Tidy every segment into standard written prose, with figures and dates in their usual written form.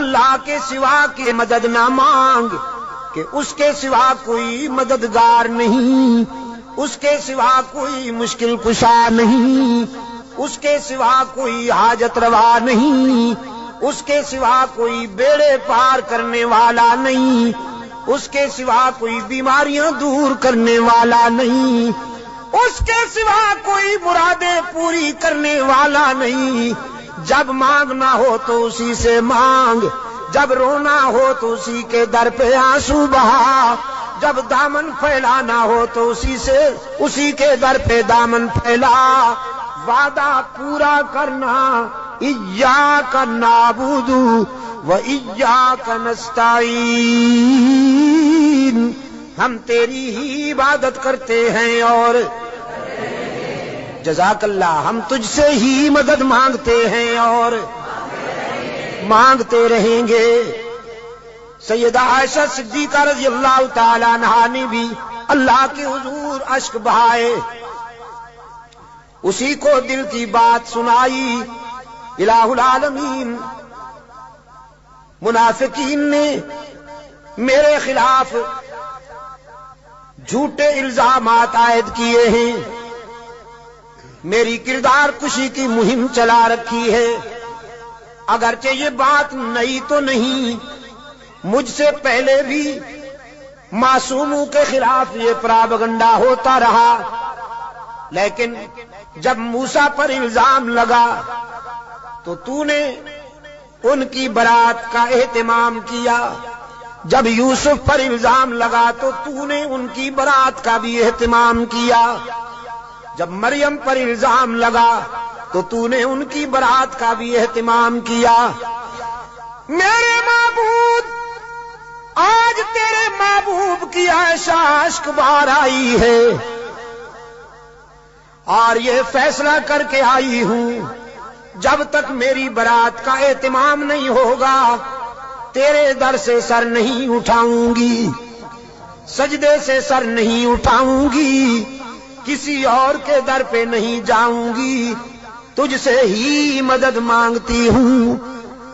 اللہ کے سوا کی مدد نہ مانگ کہ اس کے سوا کوئی مددگار نہیں، اس کے سوا کوئی مشکل کشا نہیں، اس کے سوا کوئی حاجت روا نہیں، اس کے سوا کوئی بیڑے پار کرنے والا نہیں، اس کے سوا کوئی بیماریاں دور کرنے والا نہیں، اس کے سوا کوئی مرادیں پوری کرنے والا نہیں۔ جب مانگنا ہو تو اسی سے مانگ، جب رونا ہو تو اسی کے در پہ آنسو بہا، جب دامن پھیلانا ہو تو اسی کے در پہ دامن پھیلا۔ وعدہ پورا کرنا، ایاک نعبد و ایاک نستعین، ہم تیری ہی عبادت کرتے ہیں اور جزاک اللہ، ہم تجھ سے ہی مدد مانگتے ہیں اور مانگتے رہیں گے۔ سیدہ عائشہ صدیقہ رضی اللہ تعالی عنہا نے بھی اللہ کے حضور اشک بہائے، اسی کو دل کی بات سنائی۔ الہ العالمین منافقین نے میرے خلاف جھوٹے الزامات عائد کیے ہیں، میری کردار کشی کی مہم چلا رکھی ہے۔ اگرچہ یہ بات نئی تو نہیں، مجھ سے پہلے بھی معصوموں کے خلاف یہ پراپگنڈا ہوتا رہا، لیکن جب موسیٰ پر الزام لگا تو نے ان کی برات کا اہتمام کیا، جب یوسف پر الزام لگا تو نے ان کی برات کا بھی اہتمام کیا، جب مریم پر الزام لگا تو نے ان کی برات کا بھی اہتمام کیا۔ میرے معبود، آج تیرے محبوب کی عائشہ اشک بار آئی ہے اور یہ فیصلہ کر کے آئی ہوں، جب تک میری برات کا اہتمام نہیں ہوگا تیرے در سے سر نہیں اٹھاؤں گی، سجدے سے سر نہیں اٹھاؤں گی، کسی اور کے در پہ نہیں جاؤں گی، تجھ سے ہی مدد مانگتی ہوں،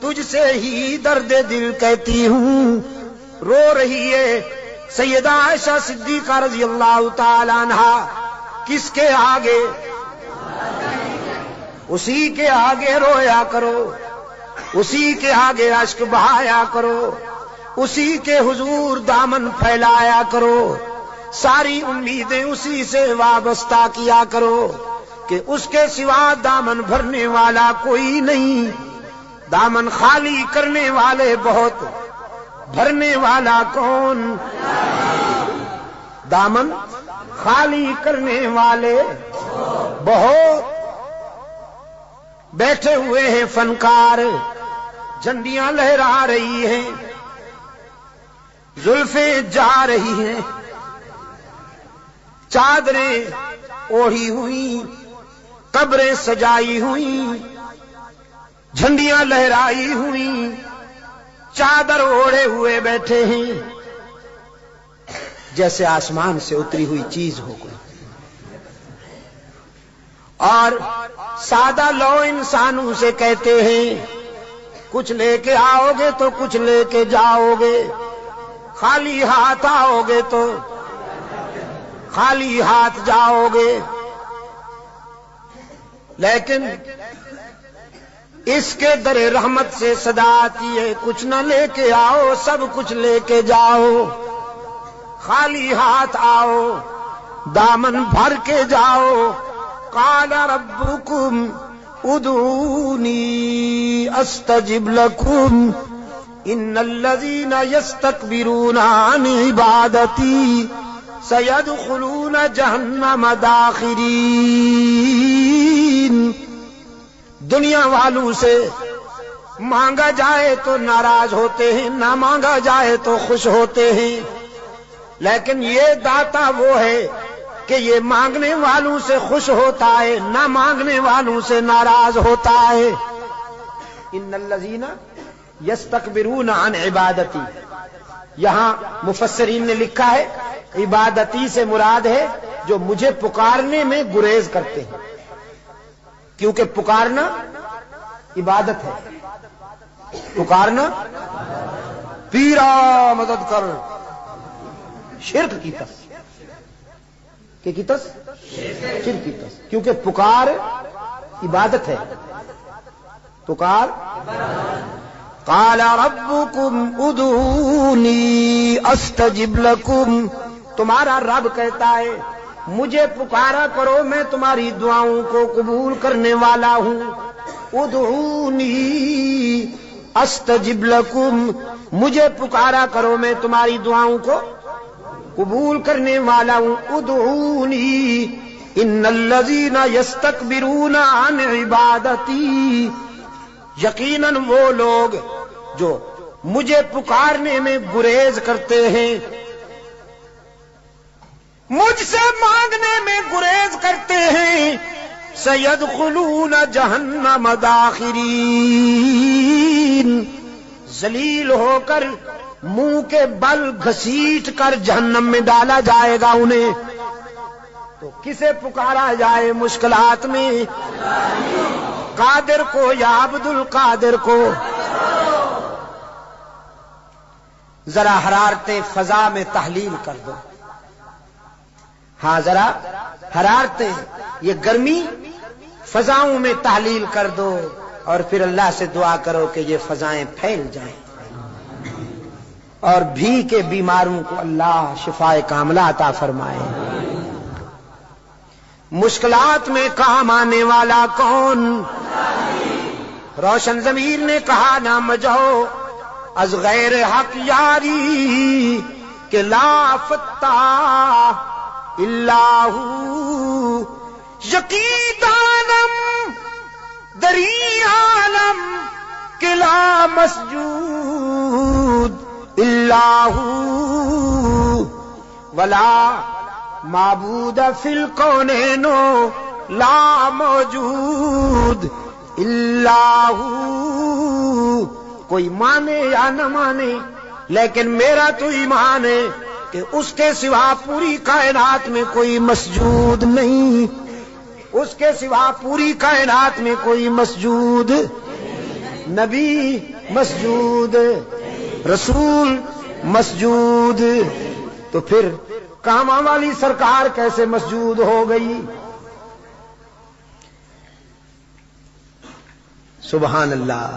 تجھ سے ہی درد دل کہتی ہوں۔ رو رہی ہے سیدہ عائشہ صدیقہ رضی اللہ تعالی عنہا، کس کے آگے؟ اسی کے آگے رویا کرو، اسی کے آگے اشک بہایا کرو، اسی کے حضور دامن پھیلایا کرو، ساری امیدیں اسی سے وابستہ کیا کرو کہ اس کے سوا دامن بھرنے والا کوئی نہیں، دامن خالی کرنے والے بہت، بھرنے والا کون؟ دامن خالی کرنے والے بہت۔ بیٹھے ہوئے ہیں فنکار، جھنڈیاں لہرا رہی ہیں، زلفیں جا رہی ہیں، چادریں اوڑھی ہوئی، قبریں سجائی ہوئی، جھنڈیاں لہرائی ہوئی، چادر اوڑھے ہوئے بیٹھے ہیں، جیسے آسمان سے اتری ہوئی چیز ہو گئی، اور سادہ لو انسانوں سے کہتے ہیں کچھ لے کے آؤ گے تو کچھ لے کے جاؤ گے، خالی ہاتھ آؤ گے تو خالی ہاتھ جاؤ گے، لیکن اس کے در رحمت سے صدا آتی ہے کچھ نہ لے کے آؤ، سب کچھ لے کے جاؤ، خالی ہاتھ آؤ، دامن بھر کے جاؤ۔ قال ربکم ادعونی استجب لکم ان الذین یستکبرون عن عبادتی سیدخلون جہنم داخرین۔ دنیا والوں سے مانگا جائے تو ناراض ہوتے ہیں، نہ مانگا جائے تو خوش ہوتے ہیں، لیکن یہ داتا وہ ہے کہ یہ مانگنے والوں سے خوش ہوتا ہے، نہ مانگنے والوں سے ناراض ہوتا ہے۔ ان الذین یستکبرون عن عبادتی، یہاں مفسرین نے لکھا ہے عبادتی سے مراد ہے جو مجھے پکارنے میں گریز کرتے ہیں، کیونکہ پکارنا عبادت ہے، پکارنا پیرا مدد کر، شرک کی تس کہ کی تس شرک کی تس، کیونکہ پکار عبادت ہے، پکار قال ربکم ادعونی استجب لکم، تمہارا رب کہتا ہے مجھے پکارا کرو میں تمہاری دعاؤں کو قبول کرنے والا ہوں، ادعونی استجب لکم، مجھے پکارا کرو میں تمہاری دعاؤں کو قبول کرنے والا ہوں، ادعونی ان الذین یستکبرون عن عبادتی، یقیناً وہ لوگ جو مجھے پکارنے میں گریز کرتے ہیں، مجھ سے مانگنے میں گریز کرتے ہیں، سیدخلون جہنم داخرین، ذلیل ہو کر منہ کے بل گھسیٹ کر جہنم میں ڈالا جائے گا انہیں۔ تو کسے پکارا جائے مشکلات میں؟ قادر کو یا عبد القادر کو؟ ذرا حرارت فضا میں تحلیل کر دو، ہاں ذرا حرارتیں، یہ گرمی فضاؤں میں تحلیل کر دو، اور پھر اللہ سے دعا کرو کہ یہ فضائیں پھیل جائیں اور بھی کے بیماروں کو اللہ شفائے کاملہ عطا فرمائے۔ مشکلات میں کام آنے والا کون؟ روشن ضمیر نے کہا نہ مجھو از غیر حق یاری کہ لا فتح اللہ یقیدانم دری عالم کہ لا مسجود اللہ ولا معبود فی الکونین لا موجود اللہ، کوئی مانے یا نہ مانے لیکن میرا تو ایمان ہے کہ اس کے سوا پوری کائنات میں کوئی مسجود نہیں، اس کے سوا پوری کائنات میں کوئی مسجود، نبی مسجود، رسول مسجود، تو پھر کاماں والی سرکار کیسے مسجود ہو گئی؟ سبحان اللہ۔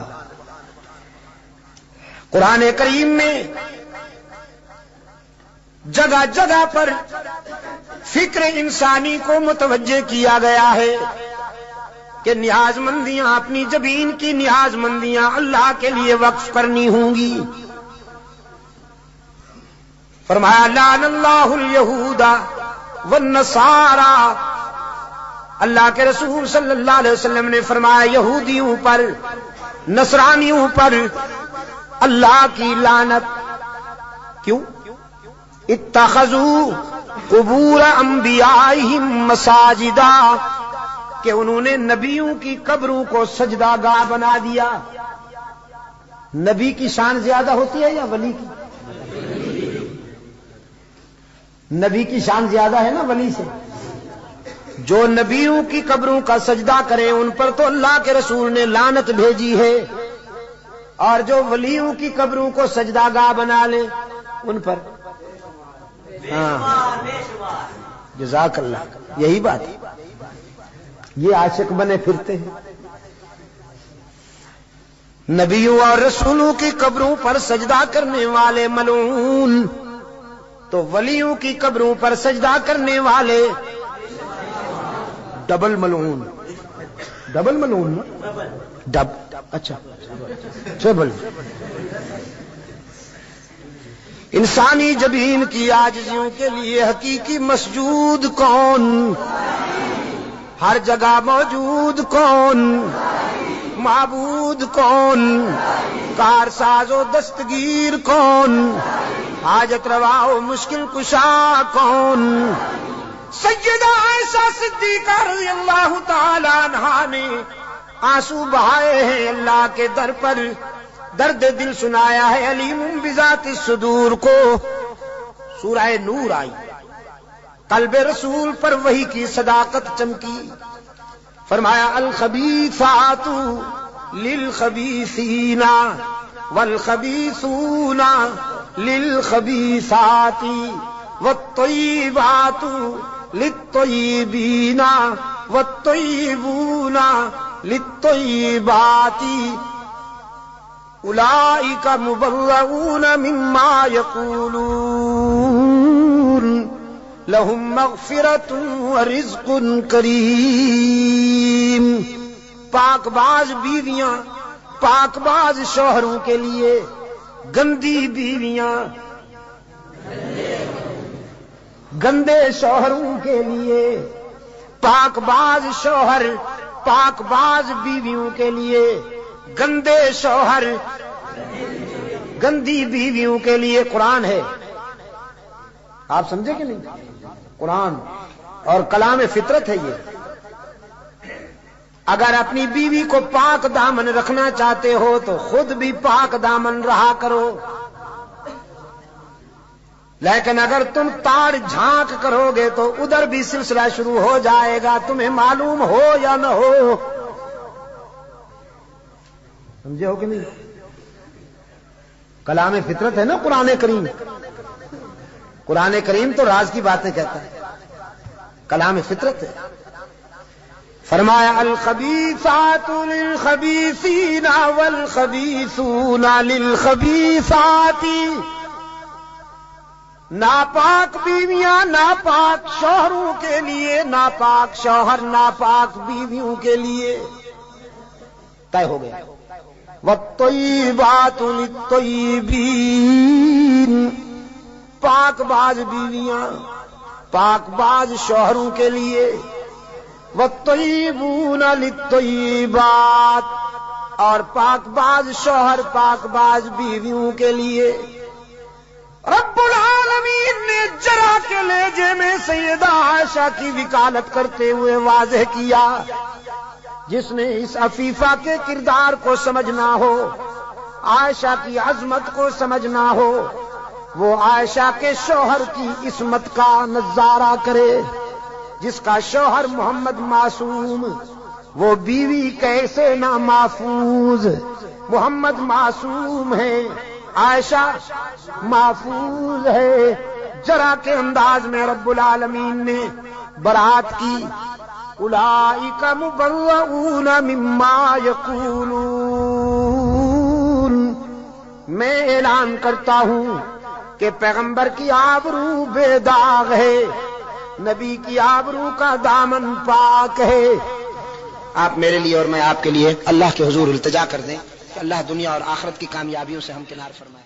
قرآن کریم میں جگہ جگہ پر فکر انسانی کو متوجہ کیا گیا ہے کہ نیاز مندیاں، اپنی جبین کی نیاز مندیاں اللہ کے لیے وقف کرنی ہوں گی۔ فرمایا لعن اللہ الیہود والنصارى، اللہ کے رسول صلی اللہ علیہ وسلم نے فرمایا یہودیوں پر، نصرانیوں پر اللہ کی لعنت۔ کیوں؟ اتخذوا قبور انبیائہم مساجدا، کہ انہوں نے نبیوں کی قبروں کو سجدہ گاہ بنا دیا۔ نبی کی شان زیادہ ہوتی ہے یا ولی کی؟ نبی کی شان زیادہ ہے نا ولی سے۔ جو نبیوں کی قبروں کا سجدہ کریں ان پر تو اللہ کے رسول نے لعنت بھیجی ہے، اور جو ولیوں کی قبروں کو سجدہ گاہ بنا لیں ان پر، ہاں جزاک اللہ، یہی بات ہے، یہ عاشق بنے پھرتے ہیں۔ نبیوں اور رسولوں کی قبروں پر سجدہ کرنے والے ملعون، تو ولیوں کی قبروں پر سجدہ کرنے والے ڈبل ملعون۔ ڈبل ملعون نا؟ ڈب، اچھا ٹربل۔ انسانی جبین کی عاجزیوں کے لیے حقیقی مسجود کون؟ ہر جگہ موجود کون؟ معبود کون؟ کارساز و دستگیر کون؟ حاجت روا و مشکل کشا کون؟ سیدہ عائشہ صدیقہ رضی اللہ تعالی عنہا نے آنسو بہائے ہیں اللہ کے در پر، درد دل سنایا ہے علیم بذات الصدور کو۔ سورہ نور آئی، قلب رسول پر وحی کی صداقت چمکی، فرمایا الخبیثات للخبیثین، والخبیثون للخبیثات والطیبات للطیبین والطیبون للطیبات اولئک مبرؤون مما یقولون لہم مغفرۃ ورزق کریم. پاک باز بیویاں پاک باز شوہروں کے لیے، گندی بیویاں گندے شوہروں کے لیے، پاک باز شوہر پاک باز بیویوں کے لیے، گندے شوہر گندی بیویوں کے لیے قرآن ہے. آپ سمجھے کہ نہیں؟ قرآن اور کلام فطرت ہے یہ. اگر اپنی بیوی کو پاک دامن رکھنا چاہتے ہو تو خود بھی پاک دامن رہا کرو، لیکن اگر تم تاڑ جھانک کرو گے تو ادھر بھی سلسلہ شروع ہو جائے گا، تمہیں معلوم ہو یا نہ ہو. سمجھے ہو کہ نہیں؟ کلام فطرت ہے نا قرآن کریم. قرآن کریم تو راز کی باتیں کہتا ہے، کلام فطرت ہے. فرمایا الخبیثات للخبیثین والخبیثون للخبیثات. ناپاک بیویاں ناپاک شوہروں کے لیے، ناپاک شوہر ناپاک بیویوں کے لیے. طے ہو گیا. والطیبات للطیبین. پاک باز بیویاں پاک باز شوہروں کے لیے، والطیبون للطیبات، اور پاک باز شوہر پاک باز بیویوں کے لیے. رب العالمین نے جرا کے لہجے میں سیدہ عائشہ کی وکالت کرتے ہوئے واضح کیا. جس نے اس عفیفہ کے کردار کو سمجھنا ہو، عائشہ کی عظمت کو سمجھنا ہو، وہ عائشہ کے شوہر کی عصمت کا نظارہ کرے. جس کا شوہر محمد معصوم، وہ بیوی کیسے نہ محفوظ. محمد معصوم ہے، عائشہ محفوظ ہے. جرا کے انداز میں رب العالمین نے برات کی. اولئک مبرؤون مما یقولون. میں اعلان کرتا ہوں کہ پیغمبر کی آبرو بے داغ ہے، نبی کی آبرو کا دامن پاک ہے. آپ میرے لیے اور میں آپ کے لیے اللہ کے حضور التجا کر دیں کہ اللہ دنیا اور آخرت کی کامیابیوں سے ہم کنار فرمائے.